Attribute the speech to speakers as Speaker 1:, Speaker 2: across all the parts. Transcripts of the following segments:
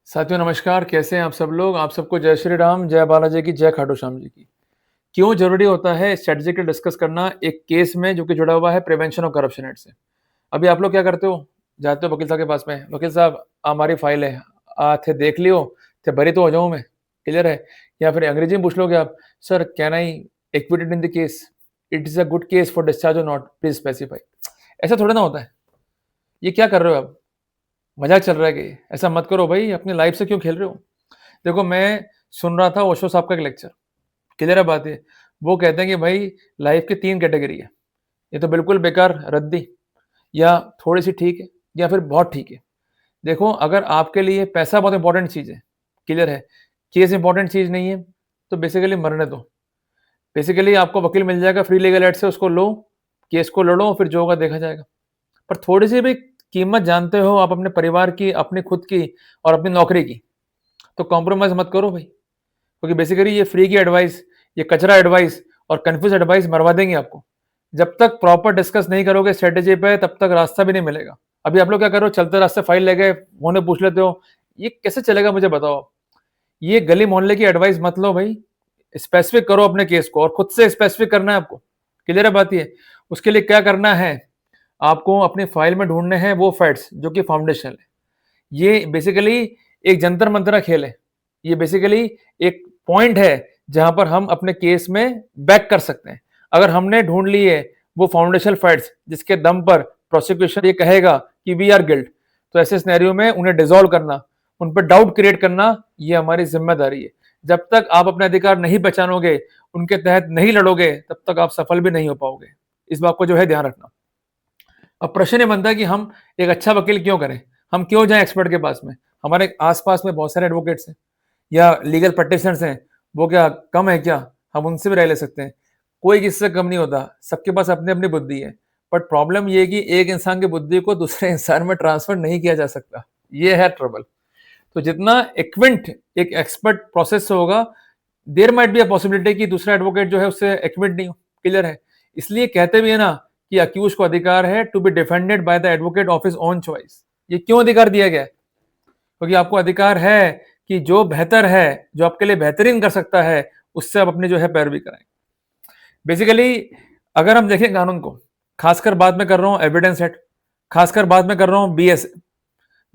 Speaker 1: साथियों नमस्कार, कैसे हैं आप सब लोग? आप सबको जय श्री राम, जय बालाजी की, जय खाटू श्याम जी की। क्यों ज़रूरी होता है स्ट्रैटेजिकली डिस्कस करना एक केस में जो कि जुड़ा हुआ है प्रिवेंशन ऑफ करप्शन एक्ट से? अभी आप लोग क्या करते हो? जाते हो वकील साहब के पास में, वकील साहब हमारी फाइल है, थे देख लियो, थे भरी तो हो जाऊँ मैं, क्लियर है? या फिर अंग्रेजी में पूछ लोगे आप, sir can I acquitted in the case? It is a good case for discharge और नॉट? Please specify. ऐसा थोड़ा ना होता है। ये क्या कर रहे हो आप? मजाक चल रहा है कि? ऐसा मत करो भाई, अपनी लाइफ से क्यों खेल रहे हो? देखो मैं सुन रहा था ओशो साहब का एक लेक्चर, क्लियर है बात ये। वो कहते हैं कि भाई लाइफ की 3 कैटेगरी है, ये तो बिल्कुल बेकार रद्दी, या थोड़ी-सी ठीक है, या फिर बहुत ठीक है। देखो अगर आपके लिए पैसा बहुत इंपॉर्टेंट चीज़ है, क्लियर है, केस इंपॉर्टेंट चीज़ नहीं है, तो बेसिकली मरने दो। बेसिकली आपको वकील मिल जाएगा फ्री लीगल एड से, उसको लो, केस को लड़ो, फिर जो होगा देखा जाएगा। पर थोड़ी-सी भी कीमत जानते हो आप अपने परिवार की, अपनी खुद की और अपनी नौकरी की, तो कॉम्प्रोमाइज़ मत करो भाई। क्योंकि बेसिकली ये फ्री की एडवाइस, ये कचरा एडवाइस और कंफ्यूज एडवाइस मरवा देंगे आपको। जब तक प्रॉपर डिस्कस नहीं करोगे स्ट्रेटेजी पे, तब तक रास्ता भी नहीं मिलेगा। अभी आप लोग क्या करो, चलते रास्ते फाइल ले गए, होने पूछ लेते हो, ये कैसे चलेगा मुझे बताओ। ये गली मोहल्ले की एडवाइस मत लो भाई, स्पेसिफिक करो अपने केस को, और खुद से स्पेसिफिक करना है आपको। क्लियर है बात ये? उसके लिए क्या करना है, आपको अपनी फाइल में ढूंढने हैं वो फैक्ट्स जो कि फाउंडेशनल है। ये बेसिकली एक जंतर मंतरा खेल है। ये बेसिकली एक पॉइंट है जहां पर हम अपने केस में बैक कर सकते हैं। अगर हमने ढूंढ लिए वो फाउंडेशनल फैक्ट्स जिसके दम पर प्रोसिक्यूशन ये कहेगा कि वी आर गिल्ट, तो ऐसे सिनेरियो में उन्हें डिसॉल्व करना, उन पर डाउट क्रिएट करना, ये हमारी जिम्मेदारी है। जब तक आप अपने अधिकार नहीं पहचानोगे, उनके तहत नहीं लड़ोगे, तब तक आप सफल भी नहीं हो पाओगे। इस बात को जो है ध्यान रखना। अब प्रश्न ये बनता है कि हम एक अच्छा वकील क्यों करें, हम क्यों जाएं एक्सपर्ट के पास में? हमारे आसपास में बहुत सारे एडवोकेट्स हैं या लीगल प्रैक्टिशनर्स हैं, वो क्या कम है क्या? हम उनसे भी राय ले सकते हैं। कोई किसी से कम नहीं होता, सबके पास अपनी अपनी बुद्धि है। बट प्रॉब्लम ये है कि एक इंसान की बुद्धि को दूसरे इंसान में ट्रांसफर नहीं किया जा सकता, ये है ट्रबल। तो जितना इक्विवेंट एक एक्सपर्ट प्रोसेस से होगा, there might be a possibility कि दूसरा एडवोकेट जो है उससे इक्विवेंट नहीं हो। क्लियर है? इसलिए कहते भी है ना कि अक्यूज को अधिकार है to be defended by the advocate of his own choice. ये क्यों अधिकार दिया गया है? क्योंकि आपको अधिकार है कि जो बेहतर है, जो आपके लिए बेहतरीन कर सकता है, उससे आप अपनी जो है पैरवी कराएं। बेसिकली अगर हम देखें कानून को, खासकर बात में कर रहा हूं एविडेंस सेट, खासकर बात में कर रहा हूं बीएस,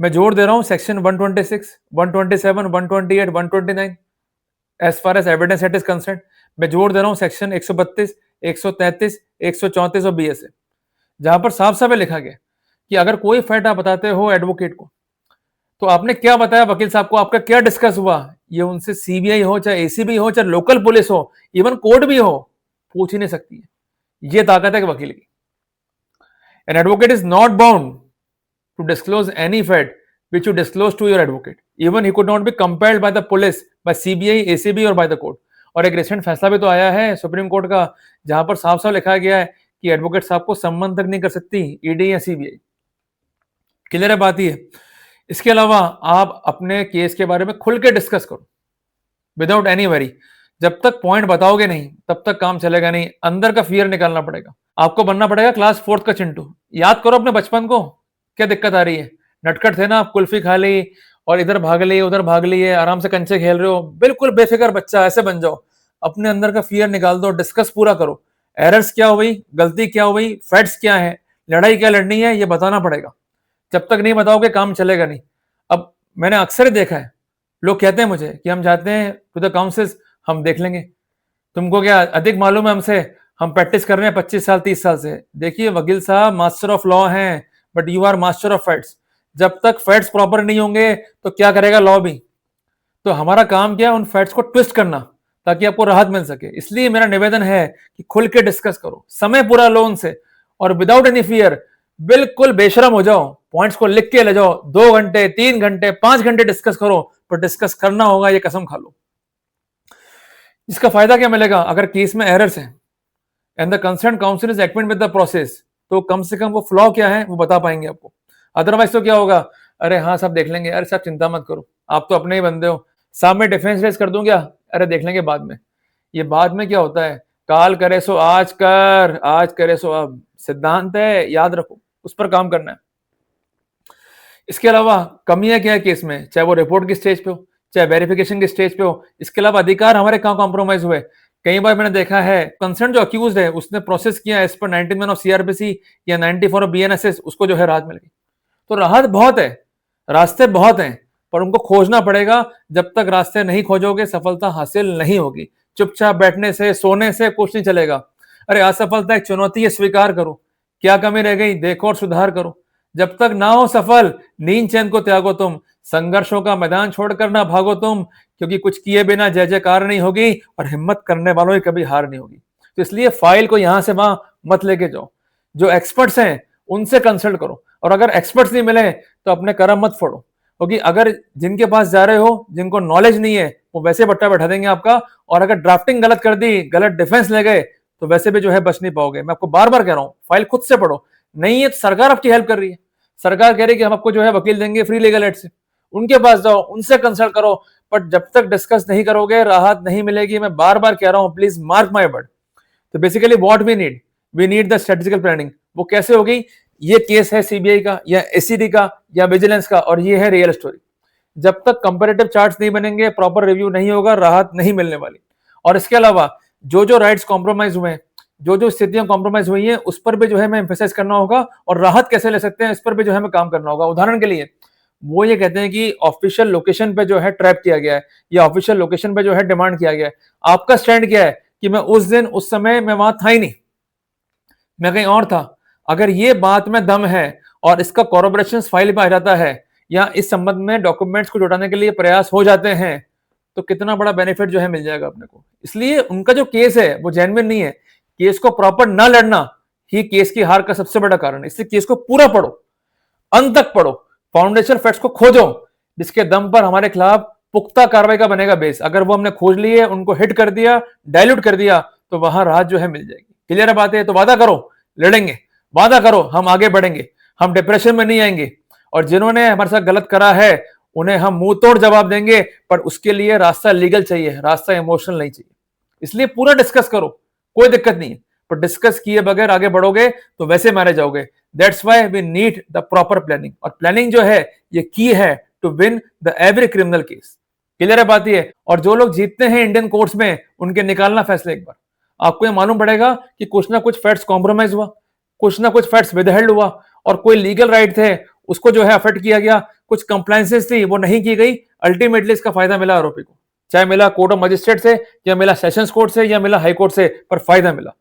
Speaker 1: मैं जोड़ दे रहा हूं section 126, 127, 128, 129 as far as evidence set is concern. मैं जोड़ दे रहा हूं सेक्शन 132, 133, 134 और बीएस है, जहां पर साफ साफ लिखा गया कि अगर कोई फैक्ट आप बताते हो एडवोकेट को, तो आपने क्या बताया वकील साहब को, आपका क्या डिस्कस हुआ, ये उनसे सीबीआई हो, चाहे एसीबी हो, चाहे लोकल पुलिस हो, इवन कोर्ट भी हो, पूछ ही नहीं सकती है। ये ताकत है कि वकील की। An advocate is not bound to disclose any fact which you disclose to your advocate. Even he could not be compelled by the police, by CBI, ACB और by the court. और एक रिसेंट फैसला भी तो आया है supreme court का, जहां पर साफ साफ लिखा गया है कि एडवोकेट साहब को सम्मन तक नहीं कर सकती ईडी या सीबीआई। क्लियर है बात ये? इसके अलावा आप अपने केस के बारे में खुल के डिस्कस करो विदाउट एनी वरी। जब तक पॉइंट बताओगे नहीं, तब तक काम चलेगा नहीं। अंदर का फियर निकालना पड़ेगा आपको, बनना पड़ेगा क्लास 4th का चिंटू। याद करो अपने बचपन को, क्या दिक्कत आ रही है? नटखट थे ना आप, कुल्फी खा ली और इधर भाग ली उधर भाग ली है, आराम से कंचे खेल रहे हो, बिल्कुल बेफिक्र बच्चा, ऐसे बन जाओ। अपने अंदर का फियर निकाल दो, डिस्कस पूरा करो। एरर्स क्या हुई, गलती क्या हुई, फैक्ट्स क्या है, लड़ाई क्या लड़नी है, ये बताना पड़ेगा। जब तक नहीं बताओगे काम चलेगा नहीं। अब मैंने अक्सर देखा है, लोग कहते हैं मुझे कि हम जाते हैं टू द काउंसिल्स, हम देख लेंगे, तुमको क्या अधिक मालूम है हमसे, हम प्रैक्टिस कर रहे हैं 25 साल 30 साल से। देखिए वकील साहब मास्टर ऑफ लॉ हैं, but you are master of facts. जब तक फैक्ट्स प्रॉपर नहीं होंगे तो क्या करेगा लॉ भी? तो हमारा काम क्या है, उन फैक्ट्स को ट्विस्ट करना, ताकि आपको राहत मिल सके। इसलिए मेरा निवेदन है कि खुल के डिस्कस करो, समय पूरा लो उनसे, और विदाउट एनी फियर बिल्कुल बेशरम हो जाओ, पॉइंट्स को लिख के ले जाओ। 2 घंटे 3 घंटे 5 घंटे डिस्कस करो, पर डिस्कस करना होगा, ये कसम खा लो। इसका फायदा क्या मिलेगा? अगर केस में एरर्स हैं and the concern council is equity with the process, तो कम से कम वो फ्लॉ क्या है वो बता पाएंगे आपको। अदरवाइज तो क्या होगा, अरे हाँ साहब देख लेंगे, अरे साहब चिंता मत करो, आप तो अपने ही बंदे हो, साहब मैं डिफेंस रेस कर दूं क्या, अरे देख लेंगे बाद में। ये बाद में क्या होता है, काल करे सो आज कर, आज करे सो अब। सिद्धांत है, याद रखो, उस पर काम करना है। इसके अलावा कमियां क्या है केस में, चाहे वो रिपोर्ट की स्टेज पे हो, चाहे वेरिफिकेशन की स्टेज पे हो। इसके अलावा अधिकार हमारे कहाँ कॉम्प्रोमाइज हुए। कई बार मैंने देखा है कंसर्न जो अक्यूज है उसने प्रोसेस किया एज पर 91 ऑफ सीआरपीसी या 94 ऑफ बीएनएसएस, उसको जो है राहत मिल गई। तो राहत बहुत है, रास्ते बहुत हैं, पर उनको खोजना पड़ेगा। जब तक रास्ते नहीं खोजोगे सफलता हासिल नहीं होगी। चुपचाप बैठने से सोने से कुछ नहीं चलेगा। अरे असफलता एक चुनौती है, स्वीकार करो। क्या कमी रह गई देखो और सुधार करो। जब तक ना हो सफल नींद चैन को त्यागो तुम, संघर्षों का मैदान छोड़कर ना भागो तुम, क्योंकि कुछ किए बिना जय जयकार नहीं होगी और हिम्मत करने वालों की कभी हार नहीं होगी। तो इसलिए फाइल को यहां से वहां मत लेके जाओ, जो एक्सपर्ट्स हैं उनसे कंसल्ट करो, और अगर एक्सपर्ट्स नहीं मिले तो अपने करम मत फोड़ो, क्योंकि अगर जिनके पास जा रहे हो जिनको नॉलेज नहीं है वो वैसे बट्टा बैठा देंगे आपका, और अगर ड्राफ्टिंग गलत कर दी, गलत डिफेंस ले गए तो वैसे भी जो है बच नहीं पाओगे। मैं आपको बार बार कह रहा हूं फाइल खुद से पढ़ो। नहीं है तो सरकार आपकी हेल्प कर रही है, सरकार कह रही है कि हम आपको जो है वकील देंगे फ्री लीगल एड से, उनके पास जाओ उनसे कंसल्ट करो। बट जब तक डिस्कस नहीं करोगे राहत नहीं मिलेगी। मैं बार बार कह रहा हूं, प्लीज मार्क माई वर्ड। तो basically what we need the strategical planning. वो कैसे होगी, ये केस है सीबीआई का या एससीडी का या विजिलेंस का, और ये है रियल स्टोरी। जब तक कंपैरेटिव चार्ट्स नहीं बनेंगे, प्रॉपर रिव्यू नहीं होगा, राहत नहीं मिलने वाली। और इसके अलावा जो जो राइट्स कॉम्प्रोमाइज हुए हैं, जो जो स्थितियां कॉम्प्रोमाइज हुई हैं, उस पर भी जो है मैं एम्फेसाइज करना होगा, और राहत कैसे ले सकते हैं इस पर भी जो है हमें काम करना होगा। उदाहरण के लिए वो ये कहते हैं कि ऑफिशियल लोकेशन पे जो है ट्रैप किया गया है, या ऑफिशियल लोकेशन पे जो है डिमांड किया गया है। आपका स्टैंड क्या है कि मैं उस दिन उस समय मैं वहां था ही नहीं, मैं कहीं और था। अगर ये बात में दम है और इसका कॉर्पोरेशन फाइल पे आ जाता है, या इस संबंध में डॉक्यूमेंट्स को जुटाने के लिए प्रयास हो जाते हैं, तो कितना बड़ा बेनिफिट जो है मिल जाएगा अपने को। इसलिए उनका जो केस है वो जेन्युइन नहीं है। केस को प्रॉपर ना लड़ना ही केस की हार का सबसे बड़ा कारण है। इसलिए केस को पूरा पढ़ो, अंत तक पढ़ो, फाउंडेशन फैक्ट्स को खोजो, जिसके दम पर हमारे खिलाफ पुख्ता कार्रवाई का बनेगा बेस। अगर वो हमने खोज लिए, उनको हिट कर दिया, डायल्यूट कर दिया, तो वहां राहत जो है मिल जाएगी। क्लियर है बात है? तो वादा करो लड़ेंगे, वादा करो हम आगे बढ़ेंगे, हम डिप्रेशन में नहीं आएंगे, और जिन्होंने हमारे साथ गलत करा है उन्हें हम मुंह तोड़ जवाब देंगे। पर उसके लिए रास्ता लीगल चाहिए, रास्ता इमोशनल नहीं चाहिए। इसलिए पूरा डिस्कस करो, कोई दिक्कत नहीं है, पर डिस्कस किए बगैर आगे बढ़ोगे तो वैसे मारे जाओगे। That's why we need the proper planning, और प्लानिंग जो है ये की है to win the every criminal case. Clear है बात ये? और जो लोग जीतते हैं इंडियन कोर्ट्स में, उनके निकालना फैसले एक बार। आपको ये मालूम पड़ेगा कि कुछ ना कुछ फैक्ट्स कॉम्प्रोमाइज हुआ, कुछ ना कुछ फैक्ट्स विदहेल्ड हुआ, और कोई लीगल राइट थे उसको जो है अफेक्ट किया गया, कुछ कंप्लायंसेस थी वो नहीं की गई। अल्टीमेटली इसका फायदा मिला आरोपी को, चाहे मिला कोर्ट ऑफ मजिस्ट्रेट से, या मिला सेशंस कोर्ट से, या मिला हाई कोर्ट से, पर फायदा मिला।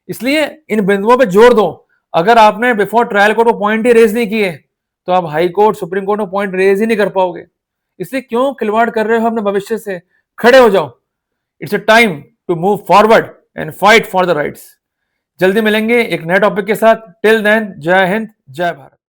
Speaker 1: इसलिए इन बिंदुओं पे जोर दो। अगर आपने बिफोर ट्रायल कोर्ट को पॉइंट ही रेज नहीं किए, तो आप हाई कोर्ट सुप्रीम कोर्ट में पॉइंट रेज ही नहीं कर पाओगे। इसलिए क्यों खिलवाड़ कर रहे हो अपने भविष्य से? खड़े हो जाओ। It's a time to move forward and fight for the rights. जल्दी मिलेंगे एक नए टॉपिक के साथ। टिल देन, जय हिंद, जय भारत।